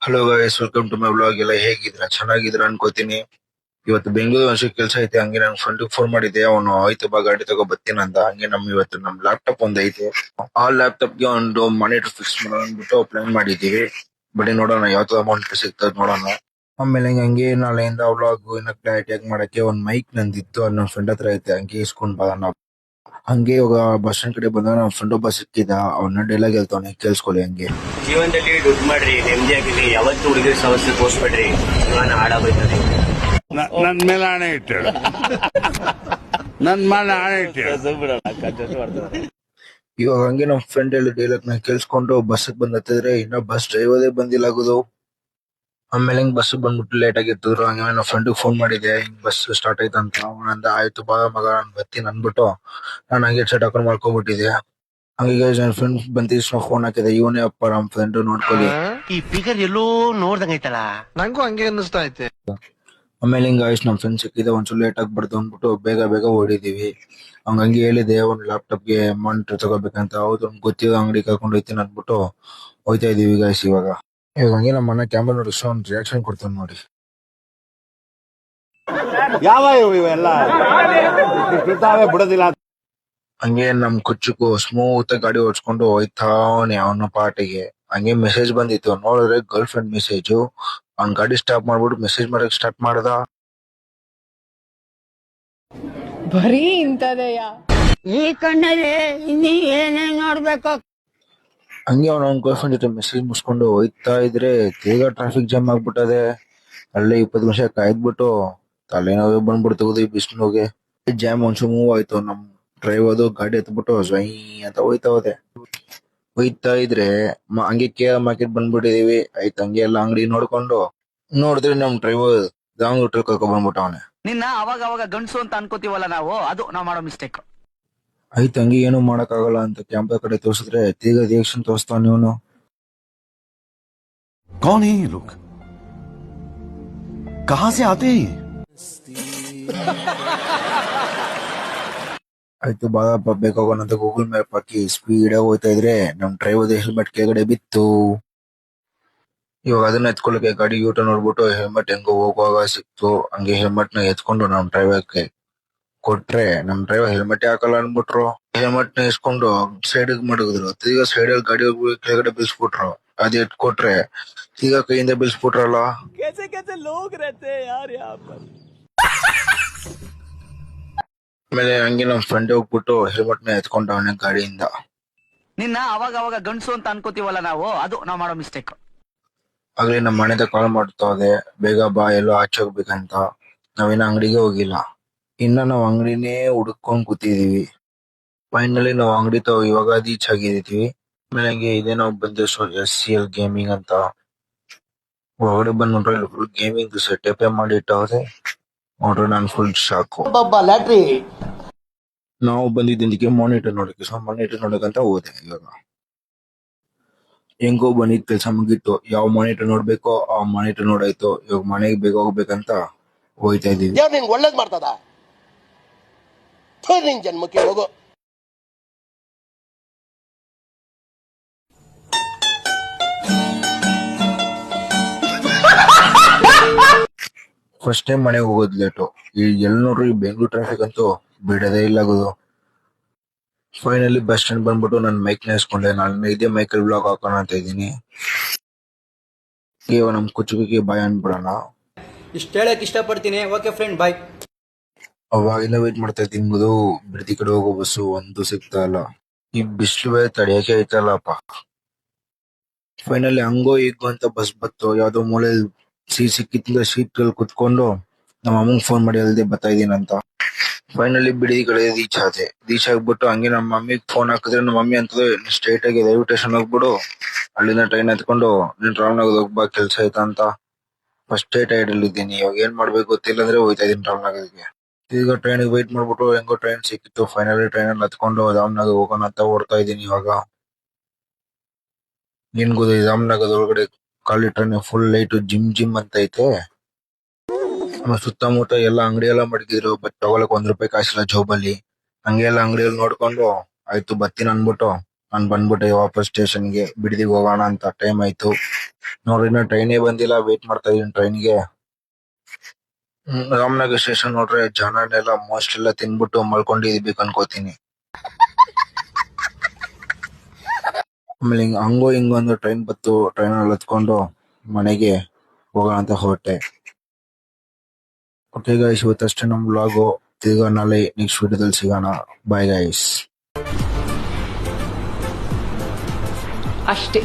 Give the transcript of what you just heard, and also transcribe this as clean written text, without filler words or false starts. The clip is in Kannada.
Hello guys, welcome to my vlog. ಎಲ್ಲ ಹೇಗಿದ್ರ? ಚೆನ್ನಾಗಿದ್ರ ಅನ್ಕೋತೀನಿ. ಇವತ್ತು ಬೆಂಗಳೂರು ಒಂಚೂರು ಕೆಲಸ ಐತೆ, ಹಂಗೆ ನನ್ ಫ್ರೆಂಡ್ ಫೋನ್ ಮಾಡಿದ್ದೆ. ಅವನು ಆಯ್ತು ಬಾ ಗಾಡಿ ತಗೋ ಬರ್ತೀನಂತ. ಹಂಗೆ ಇವತ್ತು ನಮ್ ಲ್ಯಾಪ್ಟಾಪ್ ಒಂದ್ ಐತೆ. ಆ ಲ್ಯಾಪ್ಟಾಪ್ ಗೆ ಒಂದು ಮಾನಿಟರ್ ಫಿಕ್ಸ್ ಮಾಡೋಣ ಅಂದ್ಬಿಟ್ಟು ಪ್ಲಾನ್ ಮಾಡಿದೀವಿ. ಬಡಿ ನೋಡೋಣ ಯಾವ್ದು ಅಮೌಂಟ್ ಸಿಗ್ತದ ನೋಡೋಣ. ಆಮೇಲೆ ಹಂಗೆ ನಾಳೆಯಿಂದ ವ್ಲಾಗ್ ಇನ್ನ ಕ್ಲಾರಿಟಿ ಆಗಿ ಮಾಡಕ್ಕೆ ಒಂದ್ ಮೈಕ್ ನಂದಿತ್ತು, ಅದು ನನ್ ಫ್ರೆಂಡ್ ಹತ್ರ ಐತೆ. ಹಂಗೆ ಇಸ್ಕೊಂಡ್ ಬರೋಣ. ಹಂಗೆ ಇವಾಗ ಬಸ್ ಸ್ಟ್ಯಾಂಡ್ ಕಡೆ ಬಂದಾಗ ನಮ್ ಫ್ರೆಂಡ್ ಒಬ್ಬ ಸಿಕ್ಕಿದ. ಅವನ ಡೈಲಾಗ್ ಹೇಳ್ತಾವನೆ, ಕೇಳಿಸ್ಕೊಳ್ಳಿ ಹಂಗೆ. ಜೀವನದಲ್ಲಿ ದುಡ್ಡು ಮಾಡ್ರಿ, ನೆಮ್ಮದಿಯಾಗಿರಿ, ಯಾವತ್ತು ಹುಡುಗರ ಸಮಸ್ಯೆ ತೋರಿಸ್ಬೇಡ್ರಿ, ನಾನು ಹಾಳಾಗೋಯ್ತದೆ. ನನ್ ಮೇಲೆ ಹಣೆ ಇಟ್ಟಳು, ನನ್ ಮೇಲೆ ಹಣೆ ಇಟ್ಟಳು. ಇವಾಗ ಹಂಗೆ ನಮ್ ಫ್ರೆಂಡ್ ಹೇಳಿ ಡೈಲಾಗ್ ನ ಕೇಳಿಸ್ಕೊಂಡು ಬಸ್ ಬಂದ್ ಹತ್ತಿದ್ರೆ ಇನ್ನ ಬಸ್ ಡ್ರೈವರೇ ಬಂದಿಲ್ಲ ಆಗುದು. ಆಮೇಲೆ ಹಿಂಗ್ ಬಸ್ ಬಂದ್ಬಿಟ್ಟು ಲೇಟ್ ಆಗಿರ್ತಿದ್ರು. ಹಂಗೆ ನಮ್ಮ ಫ್ರೆಂಡ್ ಫೋನ್ ಮಾಡಿದೆ, ಹಿಂಗ್ ಬಸ್ ಸ್ಟಾರ್ಟ್ ಆಯ್ತಂತ. ಅವನಂದ ಆಯ್ತು ಬಾ ಮಗ ನಾನ್ ಬರ್ತೀನಿ ಅನ್ಬಿಟ್ಟು ನಾನು ಹಂಗೆ ಸೆಟ್ ಹಾಕೊಂಡ್ ಮಾಡ್ಕೊಬಿಟ್ಟಿದೆ. ಹಂಗೆ ನನ್ನ ಫ್ರೆಂಡ್ ಬಂದ ಫೋನ್ ಹಾಕಿದೆ, ಇವನೇ ಅಪ್ಪ ನಮ್ ಫ್ರೆಂಡ್, ನೋಡ್ಕೊಳ್ಳಿ. ಈ ಫಿಗರ್ ಎಲ್ಲೋ ನೋಡ್ದಂಗೈತಲ್ಲ, ನಂಗೂ ಹಂಗೆ ಅನ್ನಿಸ್ತಾ ಐತೆ. ಆಮೇಲೆ ಹಿಂಗ ಆಯ್ತು ನಮ್ ಫ್ರೆಂಡ್ ಸಿಕ್ಕಿದೆ, ಒಂಚೂರು ಲೇಟ್ ಆಗ್ಬಾರ್ದು ಅಂದ್ಬಿಟ್ಟು ಬೇಗ ಬೇಗ ಓಡಿದೀವಿ. ಹಂಗೆ ಹೇಳಿದೆ ಒಂದ್ ಲ್ಯಾಪ್ಟಾಪ್ ಗೆ ಮಾನಿಟರ್ ತಗೋಬೇಕಂತ. ಹೌದು ಗೊತ್ತಿರೋ ಅಂಗಡಿ ಕರ್ಕೊಂಡು ಹೋಯ್ತೀನಿ ಅನ್ಬಿಟ್ಟು ಹೋಯ್ತಾ ಇದೀವಿ ಗಾಯ್ಸ್. ಇವಾಗ ಹಂಗೆ ನಮ್ಮ ಮನೆ ಕ್ಯಾಮ್ರಾ ನೋಡಿ ಒಂದು ರಿಯಾಕ್ಷನ್ ಕೊಡ್ತಾನೆ ನೋಡಿ. ಯಾವ ಇವೆಲ್ಲ ಬಿಡೋದಿಲ್ಲ. ಹಂಗೆ ನಮ್ ಕುಚ್ಚಕ್ಕೂ ಸ್ಮೂತ್ ಗಾಡಿ ಓಡಿಸ್ಕೊಂಡು ಹೋಯ್ತಾವನೆ ಅವನ ಪಾಟಿಗೆ. ಹಂಗೆ ಮೆಸೇಜ್ ಬಂದಿತ್ತು, ನೋಡಿದ್ರೆ ಗರ್ಲ್ ಫ್ರೆಂಡ್ ಮೆಸೇಜ್. ಅವ್ನ್ ಗಾಡಿ ಸ್ಟಾಪ್ ಮಾಡ್ಬಿಟ್ಟು ಮೆಸೇಜ್ ಮಾಡಕ್ ಸ್ಟಾರ್ಟ್ ಮಾಡ್ದ. ಬರೀ ಇಂತದೆಯಾ ಈ ಕಣ್ಣಲ್ಲಿ ಇನ್ನೀ ಏನೇನ್ ನೋಡ್ಬೇಕು. ಹಂಗೆ ಅವ್ನ ಗರ್ಲ್ ಫ್ರೆಂಡ್ ಜೊತೆ ಮೆಸೇಜ್ ಮುಗಿಸ್ಕೊಂಡು ಹೋಯ್ತಾ ಇದ್ರೆ ಬೇಗ ಟ್ರಾಫಿಕ್ ಜಾಮ್ ಆಗ್ಬಿಟ್ಟದೆ. ಅಲ್ಲೇ 20 ನಿಮಿಷ ಕಾಯ್ದ್ಬಿಟ್ಟು ತಲೆನೋವೇ ಬಂದ್ಬಿಡ್ತದೆ ಈ ಬಿಸಿಲಿಗೆ. ಜಾಮ್ ಒಂಚೂರು ಮೂವ್ ಆಯ್ತು. ನಮ್ ಡ್ರೈವರ್ ಗಾಡಿ ಎತ್ಬಿಟ್ಟು ಝೈ ಅಂತ ಹೋಯ್ತಾ ಇದ್ರೆ ಹಂಗೆ KR ಮಾರ್ಕೆಟ್ ಬಂದ್ಬಿಟ್ಟಿದೀವಿ. ಆಯ್ತು ಹಂಗೆ ಎಲ್ಲ ಅಂಗಡಿ ನೋಡ್ಕೊಂಡು ನೋಡಿದ್ರೆ ನಮ್ ಡ್ರೈವರ್ ರಾಂಗ್ ಹೋಟೆಲ್ ಕರ್ಕೊಂಡ್ ಬಂದ್ಬಿಟ್ಟವನೆ. ನಿನ್ನ ಅವಾಗ ಅವಾಗ ಗಂಡ್ಸು ಅಂತ ಅನ್ಕೋತೀವಲ್ಲ ನಾವು, ಅದು ನಾವ್ ಮಾಡೋ ಮಿಸ್ಟೇಕ್. ಆಯ್ತು ಹಂಗೆ ಏನು ಮಾಡಕ್ ಆಗಲ್ಲ ಅಂತ ಕ್ಯಾಮ್ರಾ ಕಡೆ ತೋರಿಸಿದ್ರೆ ತೀಗ ರಿಯಾಕ್ಷನ್ ತೋರಿಸ್ತಾವ ಇವನು. कौन है ये लोग? कहां से आते हैं ये? ಆಯ್ತು ಬಾಳಪ್ಪ ಬೇಕಾಗೋಣ ಅಂತ ಗೂಗಲ್ ಮ್ಯಾಪ್ ಹಾಕಿ ಸ್ಪೀಡ್ ಆಗಿ ಹೋಗ್ತಾ ಇದ್ರೆ ನಮ್ ಡ್ರೈವರ್ ಹೆಲ್ಮೆಟ್ ಕೆಳಗಡೆ ಬಿತ್ತು. ಇವಾಗ ಅದನ್ನ ಎತ್ಕೊಳ್ಳಕ್ಕೆ ಗಾಡಿ ಯೂಟ ನೋಡ್ಬಿಟ್ಟು ಹೆಲ್ಮೆಟ್ ಹೆಂಗೋ ಹೋಗುವಾಗ ಸಿಕ್ತು. ಹಂಗೆ ಹೆಲ್ಮೆಟ್ ನ ಎತ್ಕೊಂಡು ನಮ್ ಡ್ರೈವರ್ಗೆ ಕೊಟ್ರೆ ನಮ್ ಡ್ರೈವರ್ ಹೆಲ್ಮೆಟ್ ಹಾಕಲ್ಲ ಅನ್ಬಿಟ್ರು. ಹೆಲ್ಮೆಟ್ ನ ಇಸ್ಕೊಂಡು ಸೈಡ್ ಮಡಗಿದ್ರು. ಈಗ ಸೈಡ್ ಅಲ್ಲಿ ಗಾಡಿ ಕೆಳಗಡೆ ಬೀಳ್ಸ್ಬಿಟ್ರು. ಅದ್ ಕೊಟ್ರೆ ಈಗ ಕೈಯಿಂದ ಬೀಳ್ಸ್ಬಿಟ್ರಲ್ಲ. ಆಮೇಲೆ ಹಂಗೆ ನಮ್ ಫ್ರೆಂಡ್ ಹೋಗ್ಬಿಟ್ಟು ಹೆಲ್ಮೆಟ್ ನ ಎತ್ಕೊಂಡವನೆ ಗಾಡಿಯಿಂದ. ನಿನ್ನ ಅವಾಗ ಅವಾಗ ಗಂಡ್ಸು ಅಂತ ಅನ್ಕೋತೀವಲ್ಲ ನಾವು, ಅದು ನಾವ್ ಮಾಡೋ ಮಿಸ್ಟೇಕ್. ಆಗ್ಲೇ ನಮ್ ಮನೆದ ಕಾಲ್ ಮಾಡ್ತಾ ಇದೆ, ಬೇಗ ಬಾ ಎಲ್ಲೋ ಆಚೆ ಹೋಗ್ಬೇಕಂತ. ನಾವೇನ ಅಂಗಡಿಗೆ ಹೋಗಿಲ್ಲ, ಇನ್ನ ನಾವ್ ಅಂಗಡಿನೇ ಹುಡುಕೊಂಡ್ ಕೂತಿದೀವಿ. ಫೈನಲಿ ನಾವ್ ಅಂಗಡಿ ಇವಾಗ ರೀಚ್ ಆಗಿದೀವಿ. ಆಮೇಲೆ ಹಂಗೆ ಇದೇನೋ ಬಂದು SCL ಗೇಮಿಂಗ್ ಅಂತ ಹೊರಗಡೆ ಬಂದ್ ನೋಡ್ರೆ ಫುಲ್ ಗೇಮಿಂಗ್ ಸೆಟಪ್ ಮಾಡಿ ಇಟ್ಟವ್ರೆ. ನೋಡ್ರೆ ನಾನ್ ಫುಲ್ ಶಾಕು. ನಾವು ಬಂದಿದ್ದಕ್ಕೆ ಮಾನಿಟರ್ ನೋಡಕ್ಕೆ, ಮಾನಿಟರ್ ನೋಡಕ್ಕಂತ ಹೋದೆ. ಇವಾಗ ಹೆಂಗೋ ಬಂದಿದ್ ಕೆಲ್ಸ ಮುಗೀತು. ಯಾವ ಮಾನಿಟರ್ ನೋಡ್ಬೇಕೋ ಆ ಮಾನಿಟರ್ ನೋಡಾಯ್ತು. ಇವಾಗ ಮನೆಗೆ ಬೇಗ ಹೋಗ್ಬೇಕಂತ ಹೋಯ್ತಾ ಇದೀವಿ. ನಿಂಗೆ ಒಳ್ಳೇದ್ ಮಾಡ್ತದ ನಿನ್ ಜನ್ಮಕ್ಕೆ ಹೋಗೋ. ಫಸ್ಟ್ ಟೈಮ್ ಮನೆಗೆ ಹೋಗೋದ್ ಲೇಟು. ಈ ಎಲ್ ನೋಡ್ರಿ ಈ ಬೆಂಗಳೂರು ಟ್ರಾಫಿಕ್ ಅಂತೂ ಬಿಡದೇ ಇಲ್ಲ ಆಗೋದು. ಫೈನಲಿ ಬಸ್ ಸ್ಟ್ಯಾಂಡ್ ಬಂದ್ಬಿಟ್ಟು ನನ್ ಮೈಕ್ ನ ಇಸ್ಕೊಂಡೆ. ನಾನು ಇದೇ ಮೈಕಲ್ ಬ್ಲಾಗ್ ಹಾಕೋಣ ಅಂತ ಇದ್ದೀನಿ. ಇವಾಗ ನಮ್ ಕುಚ್ಚುಕಿಗೆ ಬಾಯ್ ಅನ್ಬಿಡೋಣ. ಇಷ್ಟ ಹೇಳಕ್ ಇಷ್ಟಪಡ್ತೀನಿ. ಓಕೆ ಫ್ರೆಂಡ್, ಬಾಯ್. ಅವಾಗಿಂದ ವೇಟ್ ಮಾಡ್ತಾ ಇದ್ದೀನಿ. ಬಿಡದಿ ಕಡೆ ಹೋಗೋ ಬಸ್ಸು ಒಂದು ಸಿಗ್ತಾ ಇಲ್ಲ. ಈ ಬಿಸಿಲು ಬೇರೆ ತಡಿಯಕ್ಕೆ ಐತಲ್ಲಪ್ಪ. ಫೈನಲಿ ಹಂಗೋ ಈಗೋ ಅಂತ ಬಸ್ ಬತ್ತು. ಯಾವ್ದೋ ಮೂಲೆ ಸೀಟ್ ಸಿಕ್ಕಿತ್ತಿಂದ ಸೀಟ್ ಗಳಲ್ಲಿ ಕುತ್ಕೊಂಡು ನಮ್ಮ ಅಮ್ಮಂಗ್ ಫೋನ್ ಮಾಡಿ ಅಲ್ದೆ ಬರ್ತಾ ಇದೀನಂತ. ಫೈನಲಿ ಬಿಡದಿ ಕಡೆ ರೀಚ್ ಆಗ್ಬಿಟ್ಟು ಹಂಗೆ ನಮ್ಮ ಮಮ್ಮಿಗ್ ಫೋನ್ ಹಾಕಿದ್ರೆ ನಮ್ಮ ಮಮ್ಮಿ ಅಂತಂದ್ರೆ ಸ್ಟ್ರೈಟ್ ಆಗಿ ರೈಲ್ವೆ ಸ್ಟೇಷನ್ ಹೋಗ್ಬಿಡು, ಅಲ್ಲಿಂದ ಟ್ರೈನ್ ಎತ್ಕೊಂಡು ನೀನ್ ರಾಮನಗರ ಹೋಗ್ಬಾ ಕೆಲ್ಸ ಆಯ್ತಾ ಅಂತ. ಫಸ್ಟ್ ಟೈರ್ಡ್ ಅಲ್ಲಿ ಇದ್ದೀನಿ. ಇವಾಗ ಏನ್ ಮಾಡ್ಬೇಕು ಗೊತ್ತಿಲ್ಲ ಅಂದ್ರೆ ಹೋಯ್ತಾ ಇದೀನಿ ರಾಮನಗರ್ಗೆ. ಈಗ ಟ್ರೈನ್ ವೇಟ್ ಮಾಡ್ಬಿಟ್ಟು ಹೆಂಗೋ ಟ್ರೈನ್ ಸಿಕ್ಕಿತ್ತು. ಫೈನಲಿ ಟ್ರೈನ್ ಅಲ್ಲಿ ಹತ್ಕೊಂಡು ರಾಮನಗರ್ ಹೋಗೋಣ ಅಂತ ಓಡ್ತಾ ಇದೀನಿ. ಇವಾಗ ಏನ್ ಗೊತ್ತ, ರಾಮನಗರದ ಒಳಗಡೆ ಖಾಲಿ ಟ್ರೈನ್ ಫುಲ್ ಲೈಟ್ ಜಿಮ್ ಅಂತ ಐತೆ. ಸುತ್ತಮುತ್ತ ಎಲ್ಲ ಅಂಗಡಿ ಎಲ್ಲ ಮಡಗಿದ್ರು. ಬಟ್ ತಗೊಳಕ್ ₹1 ಕಾಸಿಲ್ಲ ಜೋಬಲ್ಲಿ. ಹಂಗೆಲ್ಲ ಅಂಗಡಿಯಲ್ಲಿ ನೋಡ್ಕೊಂಡು ಆಯ್ತು ಬರ್ತೀನಿ ಅನ್ಬಿಟ್ಟು ನಾನ್ ಬಂದ್ಬಿಟ್ಟೆ ವಾಪಸ್ ಸ್ಟೇಷನ್ಗೆ, ಬಿಡದಿಗೆ ಹೋಗೋಣ ಅಂತ ಟೈಮ್ ಆಯ್ತು. ನೋಡ್ರಿ ಇನ್ನ ಟ್ರೈನೇ ಬಂದಿಲ್ಲ, ವೇಟ್ ಮಾಡ್ತಾ ಇದೀನಿ ಟ್ರೈನ್ಗೆ. ರಾಮನಗರ ಸ್ಟೇಷನ್ ನೋಡ್ರೆ ಜನನೆಲ್ಲ ಮೋಸ್ಟ್ ಎಲ್ಲ ತಿನ್ಬಿಟ್ಟು ಮಲ್ಕೊಂಡಿದ್ಬೇಕು ಅನ್ಕೋತೀನಿ. ಆಮೇಲೆ ಹಂಗೋ ಹಿಂಗೋ ಒಂದು ಟ್ರೈನ್ ಬತ್ತು, ಟ್ರೈನ್ ಅಲ್ಲಿ ಹತ್ಕೊಂಡು ಮನೆಗೆ ಹೋಗೋಣ ಅಂತ ಹೊರಟೆ. ಓಕೆ ಗೈಸ್, ಇವತ್ತಷ್ಟೇ ನಮ್ ವ್ಲಾಗು. ತಿರ್ಗಾ ನಾಳೆ ನೆಕ್ಸ್ಟ್ ವಿಡಿಯೋದಲ್ಲಿ ಸಿಗೋಣ. Bye guys. ಅಷ್ಟೇ.